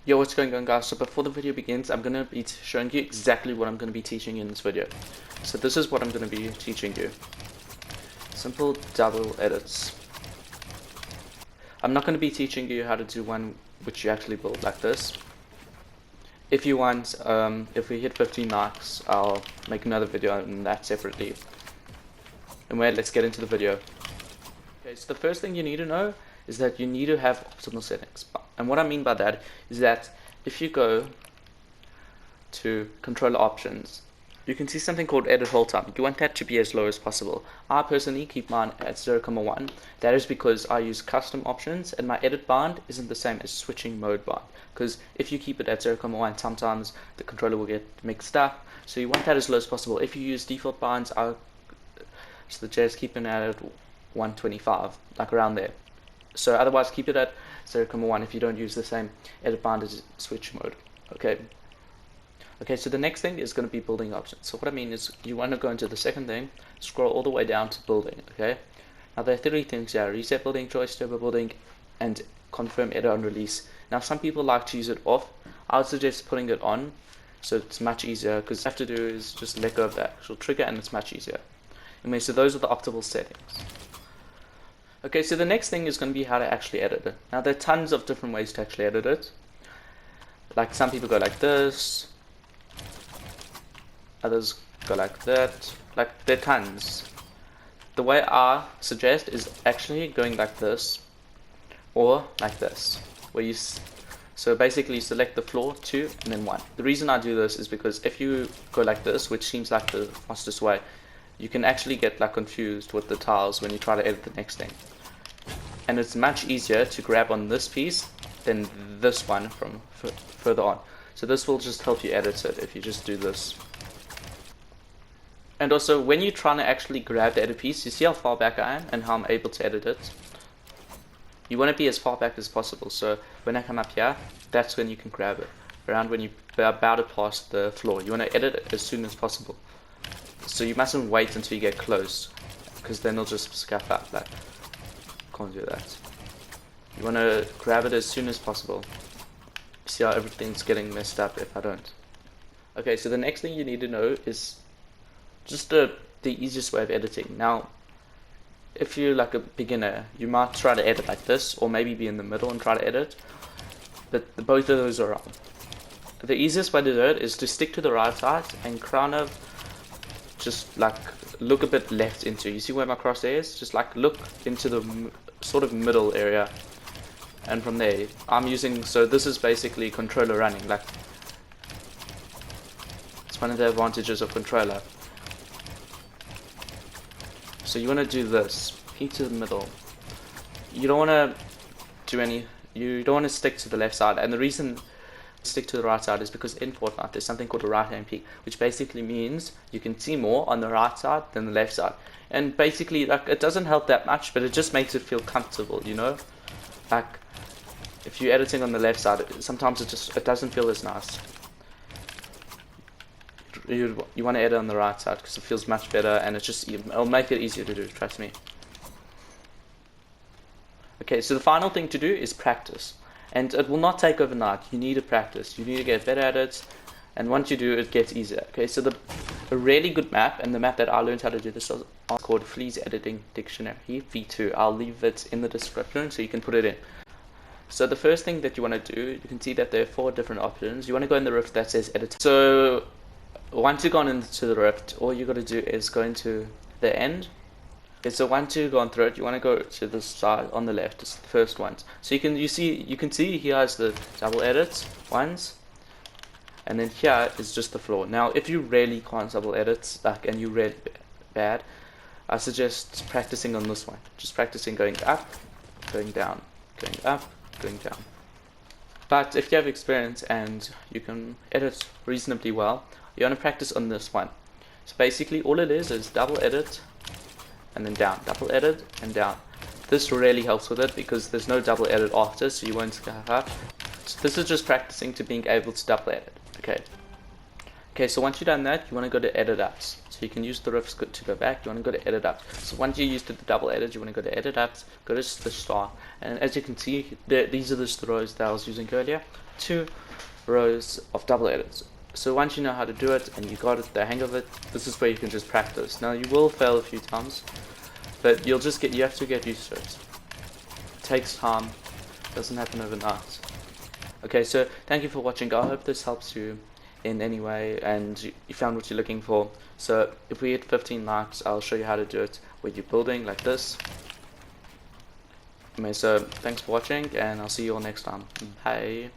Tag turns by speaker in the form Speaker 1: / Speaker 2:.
Speaker 1: Yo, what's going on, guys? So before the video begins, I'm going to be showing you exactly what I'm going to be teaching you in this video. So this is what I'm going to be teaching you. Simple double edits. I'm not going to be teaching you how to do one which you actually build like this. If you want, if we hit 15 likes, I'll make another video on that separately. Anyway, let's get into the video. Okay, so the first thing you need to know is that you need to have optimal settings. And what I mean by that is that if you go to controller options, you can see something called edit hold time. You want that to be as low as possible. I personally keep mine at 0.1. That is because I use custom options and my edit bind isn't the same as switching mode bind. Because if you keep it at 0.1, sometimes the controller will get mixed up. So you want that as low as possible. If you use default binds, I suggest keeping it at 125, like around there. So otherwise keep it at 0.1 if you don't use the same edit bind as switch mode. Okay, so the next thing is going to be building options. So what I mean is you want to go into the second thing, scroll all the way down to building. Okay, now there are three things here: reset building, choice turbo building, and confirm edit on release. Now some people like to use it off. I would suggest putting it on, so it's much easier, because all you have to do is just let go of the actual trigger and it's much easier. Anyway, so those are the optimal settings. Okay, so the next thing is going to be how to actually edit it. Now there are tons of different ways to actually edit it. Like some people go like this, others go like that. Like there are tons. The way I suggest is actually going like this or like this, where you so basically you select the floor, 2 and then 1. The reason I do this is because if you go like this, which seems like the fastest way, you can actually get like confused with the tiles when you try to edit the next thing. And it's much easier to grab on this piece than this one from further on. So this will just help you edit it if you just do this. And also when you're trying to actually grab the edit piece, you see how far back I am and how I'm able to edit it. You want to be as far back as possible. So when I come up here, that's when you can grab it. Around when you're about to pass the floor. You want to edit it as soon as possible. So you mustn't wait until you get close, because then it'll just scuff up. Like, can't do that. You want to grab it as soon as possible. See how everything's getting messed up if I don't. Okay, so the next thing you need to know is just the easiest way of editing. Now, if you're like a beginner, you might try to edit like this, or maybe be in the middle and try to edit, but both of those are wrong. The easiest way to do it is to stick to the right side and kind of just like look a bit left into. You see where my crosshair is? Just like look into the sort of middle area, and from there I'm using, so this is basically controller running. Like, it's one of the advantages of controller. So you want to do this, peek to the middle. You don't want to do you don't want to stick to the left side, and the reason stick to the right side is because in Fortnite there's something called a right hand peek, which basically means you can see more on the right side than the left side. And basically, like, it doesn't help that much, but it just makes it feel comfortable, you know? Like, if you're editing on the left side, sometimes it doesn't feel as nice. You want to edit on the right side because it feels much better, and it'll make it easier to do, trust me. Okay, so the final thing to do is practice. And it will not take overnight. You need to practice. You need to get better at it. And once you do, it gets easier. Okay, so a really good map, and the map that I learned how to do this is called Flea's Editing Dictionary V2. I'll leave it in the description so you can put it in. So the first thing that you want to do, you can see that there are 4 different options. You want to go in the rift that says edit. So once you've gone into the rift, all you got to do is go into the end. Okay, so once you've gone through it, you want to go to the side on the left. It's the first ones. So you can see here is the double edit ones, and then here is just the floor. Now, if you really can't double edit, and you're really bad, I suggest practicing on this one. Just practicing going up, going down, going up, going down. But if you have experience and you can edit reasonably well, you want to practice on this one. So basically, all it is double edit and then down, double edit and down. This really helps with it because there's no double edit after, so you won't scuff up. So this is just practicing to being able to double edit. Okay, so once you've done that, you want to go to edit apps. So you can use the riffs to go back. You want to go to edit apps. So once you used the double edit, you want to go to edit apps, go to the start, and as you can see, these are the rows that I was using earlier. 2 rows of double edits. So once you know how to do it and you got the hang of it, this is where you can just practice. Now you will fail a few times, but you have to get used to it. It takes time, doesn't happen overnight. Okay, so thank you for watching. I hope this helps you in any way and you found what you're looking for. So if we hit 15 likes, I'll show you how to do it where you're building like this. Okay, so thanks for watching and I'll see you all next time. Bye.